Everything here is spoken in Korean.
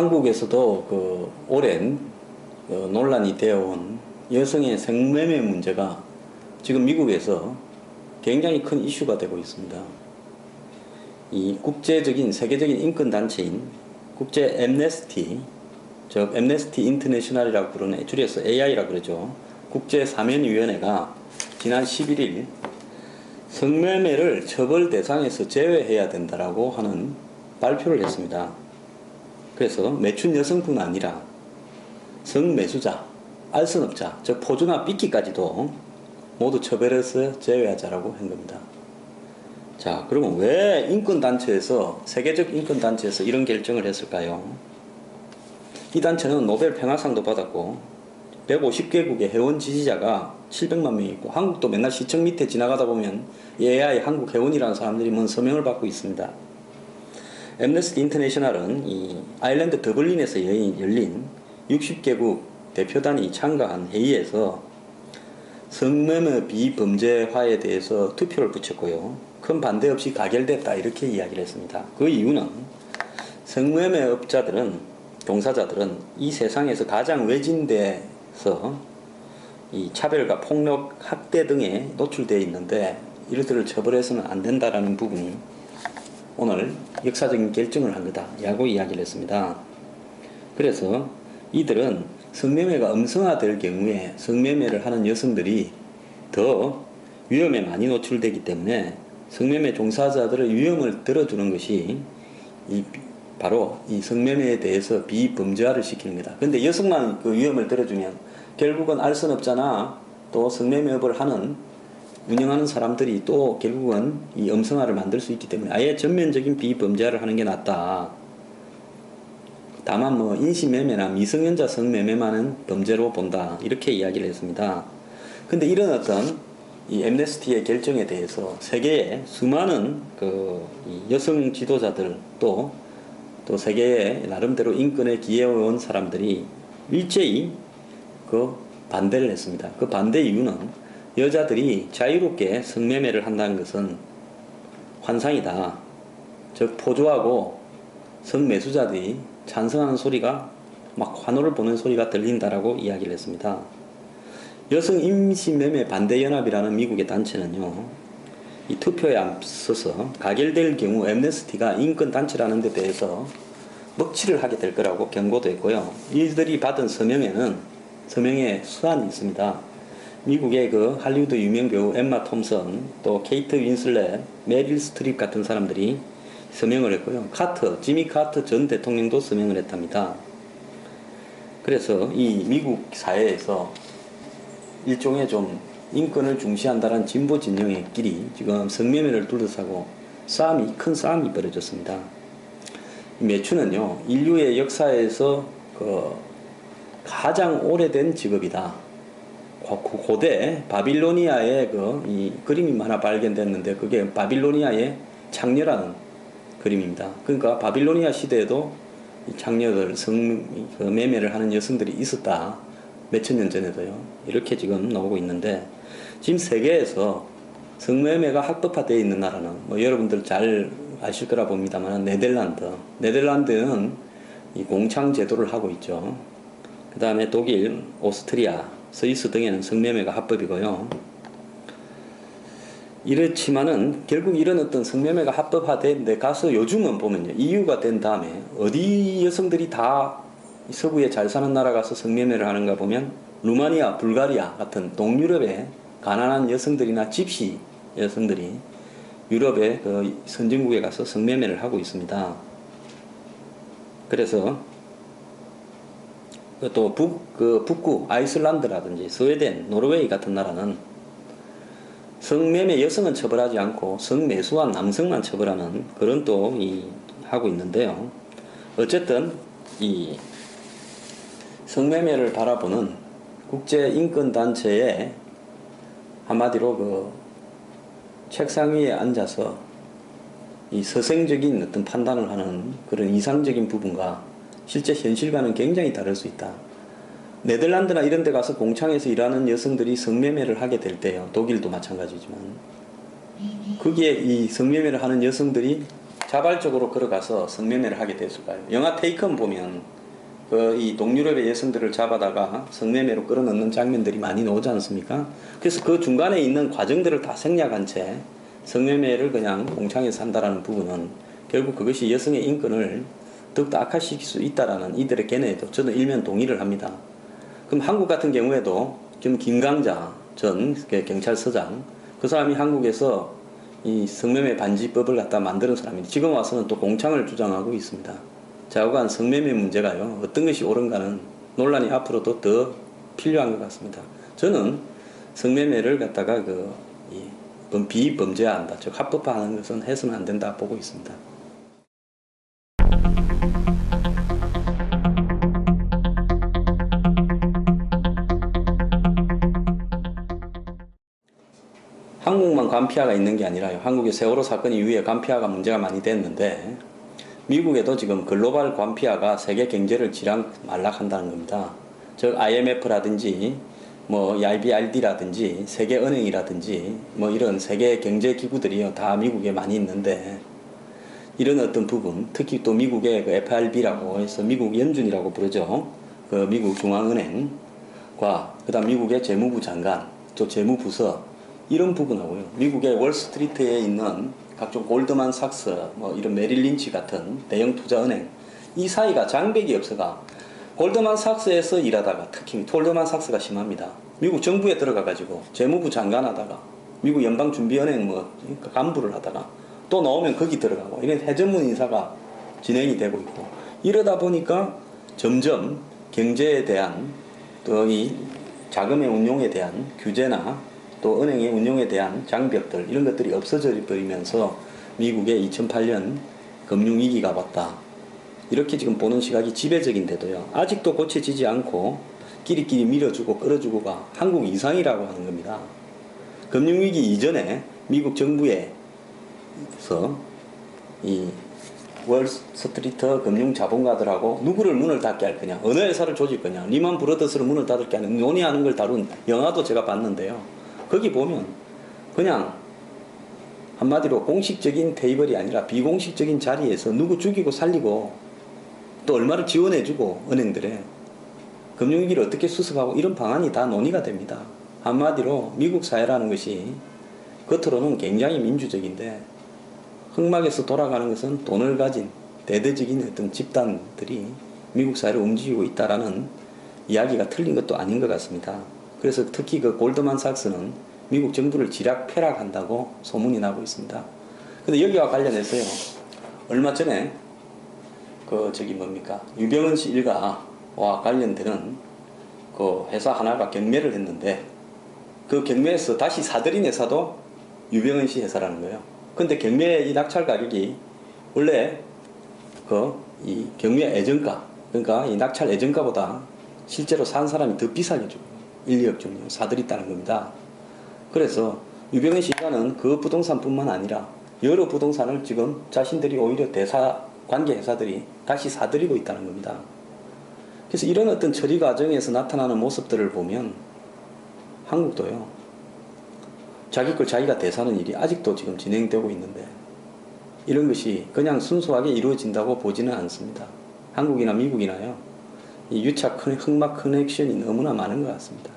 한국에서도 그 오랜 논란이 되어온 여성의 성매매 문제가 지금 미국에서 굉장히 큰 이슈가 되고 있습니다. 이 국제적인 세계적인 인권단체인 국제 엠네스티, 즉 엠네스티 인터내셔널이라고 부르는, 줄여서 AI라고 그러죠. 국제사면위원회가 지난 11일 성매매를 처벌 대상에서 제외해야 된다라고 하는 발표를 했습니다. 그래서 매춘 여성뿐 아니라 성매수자, 알선업자, 즉 포주나 삐끼까지도 모두 처벌해서 제외하자라고 한 겁니다. 자, 그러면 왜 인권단체에서, 세계적 인권단체에서 이런 결정을 했을까요? 이 단체는 노벨 평화상도 받았고 150개국의 회원 지지자가 700만 명이 있고, 한국도 맨날 시청 밑에 지나가다 보면 AI 한국 회원이라는 사람들이 뭔 서명을 받고 있습니다. 엠네스티 인터내셔널은 이 아일랜드 더블린에서 열린 60개국 대표단이 참가한 회의에서 성매매 비범죄화에 대해서 투표를 붙였고요. 큰 반대 없이 가결됐다, 이렇게 이야기를 했습니다. 그 이유는 성매매업자들은, 종사자들은 이 세상에서 가장 외진데서 이 차별과 폭력, 학대 등에 노출되어 있는데 이들을 처벌해서는 안 된다라는 부분이 오늘 역사적인 결정을 한 거다 라고 이야기를 했습니다. 그래서 이들은 성매매가 음성화될 경우에 성매매를 하는 여성들이 더 위험에 많이 노출되기 때문에 성매매 종사자들의 위험을 들어주는 것이 바로 이 성매매에 대해서 비범죄화를 시키는 거다. 근데 여성만 그 위험을 들어주면 결국은 알선업자나 또 성매매업을 운영하는 사람들이 또 결국은 이 음성화를 만들 수 있기 때문에 아예 전면적인 비범죄화를 하는 게 낫다. 다만 인신매매나 미성년자 성매매만은 범죄로 본다, 이렇게 이야기를 했습니다. 근데 이런 어떤 이 엠네스티의 결정에 대해서 세계의 수많은 이 여성 지도자들 또 세계의 나름대로 인권에 기여해온 사람들이 일제히 반대를 했습니다. 그 반대 이유는 여자들이 자유롭게 성매매를 한다는 것은 환상이다. 즉 포주하고 성매수자들이 찬성하는 소리가 막 환호를 보는 소리가 들린다라고 이야기를 했습니다. 여성 임신매매 반대연합이라는 미국의 단체는요, 이 투표에 앞서서 가결될 경우 엠네스티가 인권단체라는 데 대해서 먹칠을 하게 될 거라고 경고도 했고요. 이들이 받은 서명에 수단이 있습니다. 미국의 할리우드 유명 배우 엠마 톰슨, 또 케이트 윈슬렛, 메릴 스트립 같은 사람들이 서명을 했고요. 지미 카터 전 대통령도 서명을 했답니다. 그래서 이 미국 사회에서 일종의 좀 인권을 중시한다는 진보 진영의 끼리 지금 성매매를 둘러싸고 큰 싸움이 벌어졌습니다. 매춘은요, 인류의 역사에서 가장 오래된 직업이다. 고대 바빌로니아의 이 그림이 하나 발견됐는데 그게 바빌로니아의 창녀라는 그림입니다. 그러니까 바빌로니아 시대에도 이 창녀들 매매를 하는 여성들이 있었다. 몇천 년 전에도요. 이렇게 지금 나오고 있는데, 지금 세계에서 성매매가 합법화되어 있는 나라는 여러분들 잘 아실 거라 봅니다만 네덜란드는 이 공창 제도를 하고 있죠. 그 다음에 독일, 오스트리아, 스위스 등에는 성매매가 합법이고요. 이렇지만은 결국 이런 어떤 성매매가 합법화된 데 가서 요즘은 보면요, EU가 된 다음에 어디 여성들이 다 서구에 잘 사는 나라 가서 성매매를 하는가 보면 루마니아, 불가리아 같은 동유럽의 가난한 여성들이나 집시 여성들이 유럽의 선진국에 가서 성매매를 하고 있습니다. 그래서 또 북구 아이슬란드라든지 스웨덴, 노르웨이 같은 나라는 성매매 여성은 처벌하지 않고 성매수한 남성만 처벌하는 그런 하고 있는데요. 어쨌든 이 성매매를 바라보는 국제인권단체의 한마디로 책상 위에 앉아서 이 서생적인 어떤 판단을 하는 그런 이상적인 부분과 실제 현실과는 굉장히 다를 수 있다. 네덜란드나 이런 데 가서 공창에서 일하는 여성들이 성매매를 하게 될 때요, 독일도 마찬가지지만 거기에 이 성매매를 하는 여성들이 자발적으로 걸어가서 성매매를 하게 됐을까요? 영화 테이큰 보면 이 동유럽의 여성들을 잡아다가 성매매로 끌어넣는 장면들이 많이 나오지 않습니까? 그래서 그 중간에 있는 과정들을 다 생략한 채 성매매를 그냥 공창에서 한다라는 부분은 결국 그것이 여성의 인권을 더욱더 악화시킬 수 있다라는 이들의 견해에도 저는 일면 동의를 합니다. 그럼 한국 같은 경우에도 지금 김강자 전 경찰서장, 그 사람이 한국에서 이 성매매 반지법을 갖다 만드는 사람인데 지금 와서는 또 공창을 주장하고 있습니다. 좌우간 성매매 문제가요, 어떤 것이 옳은가는 논란이 앞으로도 더 필요한 것 같습니다. 저는 성매매를 갖다가 비범죄화한다, 즉 합법화하는 것은 해서는 안 된다 보고 있습니다. 한국만 관피아가 있는 게 아니라요, 한국의 세월호 사건 이후에 관피아가 문제가 많이 됐는데 미국에도 지금 글로벌 관피아가 세계 경제를 지락말락한다는 겁니다. 즉 IMF라든지 EIBRD라든지 세계은행이라든지 이런 세계 경제 기구들이요 다 미국에 많이 있는데, 이런 어떤 부분, 특히 또 미국의 FRB라고 해서 미국 연준이라고 부르죠. 그 미국 중앙은행과 그다음 미국의 재무부 장관, 또 재무부서, 이런 부분하고요, 미국의 월스트리트에 있는 각종 골드만삭스, 이런 메릴린치 같은 대형 투자은행, 이 사이가 장벽이 없어가 골드만삭스에서 일하다가, 특히 골드만삭스가 심합니다. 미국 정부에 들어가가지고 재무부 장관 하다가 미국 연방준비은행 간부를 하다가 또 나오면 거기 들어가고, 이런 해전문 인사가 진행이 되고 있고, 이러다 보니까 점점 경제에 대한 또 이 자금의 운용에 대한 규제나 또 은행의 운용에 대한 장벽들, 이런 것들이 없어져 버리면서 미국의 2008년 금융위기가 왔다, 이렇게 지금 보는 시각이 지배적인데도요, 아직도 고쳐지지 않고 끼리끼리 밀어주고 끌어주고가 한국 이상이라고 하는 겁니다. 금융위기 이전에 미국 정부에서 이 월스트리트 금융자본가들하고 누구를 문을 닫게 할 거냐, 어느 회사를 조질 거냐, 리만 브러더스를 문을 닫을 게 아니라 논의하는 걸 다룬 영화도 제가 봤는데요, 거기 보면 그냥 한마디로 공식적인 테이블이 아니라 비공식적인 자리에서 누구 죽이고 살리고 또 얼마를 지원해주고 은행들에 금융위기를 어떻게 수습하고, 이런 방안이 다 논의가 됩니다. 한마디로 미국 사회라는 것이 겉으로는 굉장히 민주적인데 흑막에서 돌아가는 것은 돈을 가진 대대적인 어떤 집단들이 미국 사회를 움직이고 있다라는 이야기가 틀린 것도 아닌 것 같습니다. 그래서 특히 그 골드만삭스는 미국 정부를 폐락한다고 소문이 나고 있습니다. 근데 여기와 관련해서요, 얼마 전에 유병헌 씨 일가와 관련되는 그 회사 하나가 경매를 했는데, 그 경매에서 다시 사들인 회사도 유병헌 씨 회사라는 거예요. 근데 경매 이 낙찰 가격이 원래 이 경매 예정가, 그러니까 이 낙찰 예정가보다 실제로 산 사람이 더 비싸게 주고 1, 2억 정도 사들였다는 겁니다. 그래서 유병헌 씨 일가는 그 부동산뿐만 아니라 여러 부동산을 지금 자신들이 오히려 관계 회사들이 다시 사들이고 있다는 겁니다. 그래서 이런 어떤 처리 과정에서 나타나는 모습들을 보면 한국도요, 자기 걸 자기가 대사하는 일이 아직도 지금 진행되고 있는데 이런 것이 그냥 순수하게 이루어진다고 보지는 않습니다. 한국이나 미국이나요, 이 유착 흑막 커넥션이 너무나 많은 것 같습니다.